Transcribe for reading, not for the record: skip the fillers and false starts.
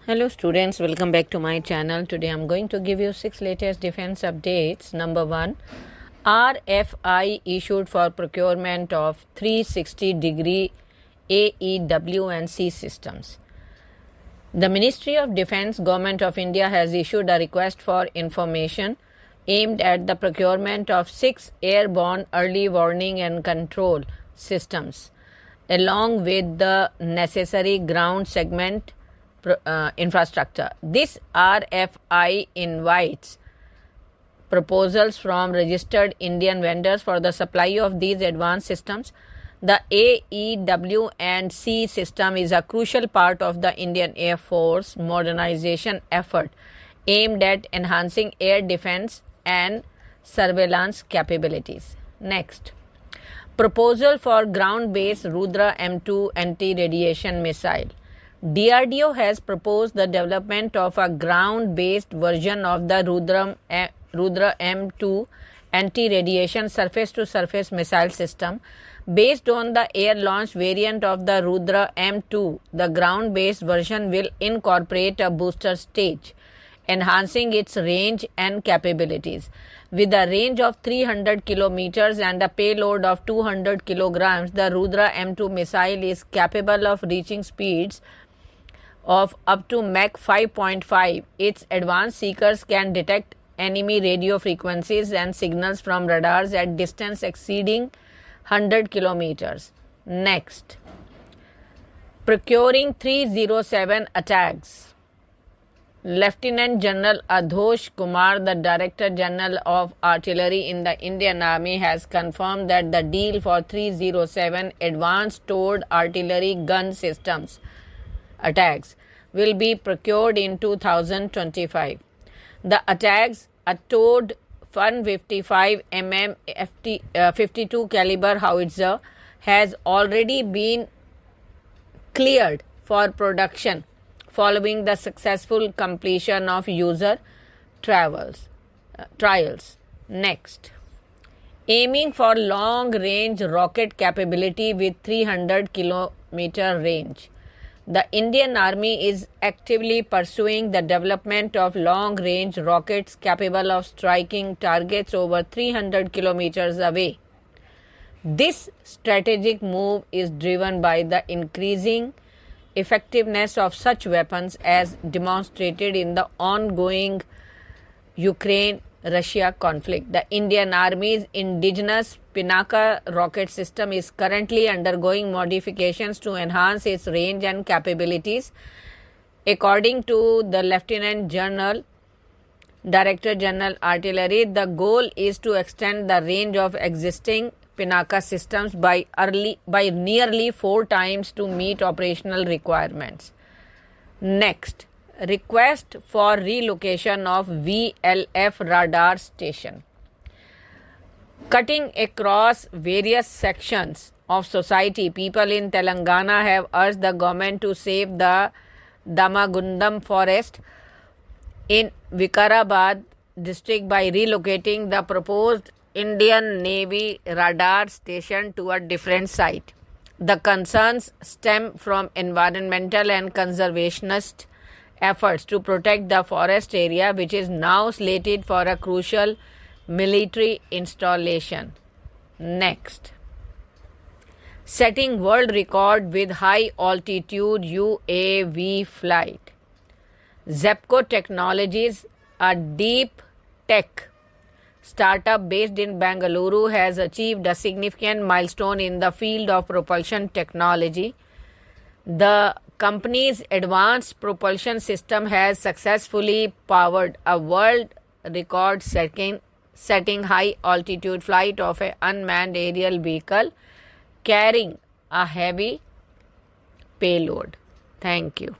Hello students, welcome back to my channel. Today I'm going to give you 6 latest defense updates. Number 1, RFI issued for procurement of 360-degree AEW&C systems. The Ministry of Defense, Government of India has issued a request for information aimed at the procurement of 6 airborne early warning and control systems, along with the necessary ground segment infrastructure. This RFI invites proposals from registered Indian vendors for the supply of these advanced systems. The AEW&C system is a crucial part of the Indian Air Force modernization effort aimed at enhancing air defense and surveillance capabilities. Next, proposal for ground-based Rudra M2 anti-radiation missile. DRDO has proposed the development of a ground-based version of the Rudra M2 anti-radiation surface-to-surface missile system. Based on the air-launched variant of the Rudra M2, the ground-based version will incorporate a booster stage, enhancing its range and capabilities. With a range of 300 kilometers and a payload of 200 kilograms, the Rudra M2 missile is capable of reaching speeds of up to Mach 5.5. Its advanced seekers can detect enemy radio frequencies and signals from radars at distance exceeding 100 kilometers. Next, procuring 307 attacks. Lieutenant General Adhosh Kumar, the Director General of Artillery in the Indian Army, has confirmed that the deal for 307 advanced towed artillery gun systems attacks will be procured in 2025. The attacks, a towed 155 mm 52 caliber howitzer, has already been cleared for production following the successful completion of user trials. Next, aiming for long-range rocket capability with 300 kilometer range. The Indian Army is actively pursuing the development of long-range rockets capable of striking targets over 300 kilometers away. This strategic move is driven by the increasing effectiveness of such weapons as demonstrated in the ongoing Ukraine-Russia conflict. The Indian Army's indigenous Pinaka rocket system is currently undergoing modifications to enhance its range and capabilities. According to the Lieutenant General, Director General Artillery, the goal is to extend the range of existing Pinaka systems by nearly 4 times to meet operational requirements. Next, request for relocation of VLF radar station. Cutting across various sections of society, people in Telangana have urged the government to save the Damagundam forest in Vikarabad district by relocating the proposed Indian Navy radar station to a different site. The concerns stem from environmental and conservationist efforts to protect the forest area, which is now slated for a crucial military installation. Next, setting world record with high altitude UAV flight. Zepco Technologies, a deep tech startup based in Bengaluru, has achieved a significant milestone in the field of propulsion technology. The company's advanced propulsion system has successfully powered a world record setting high altitude flight of an unmanned aerial vehicle carrying a heavy payload. Thank you.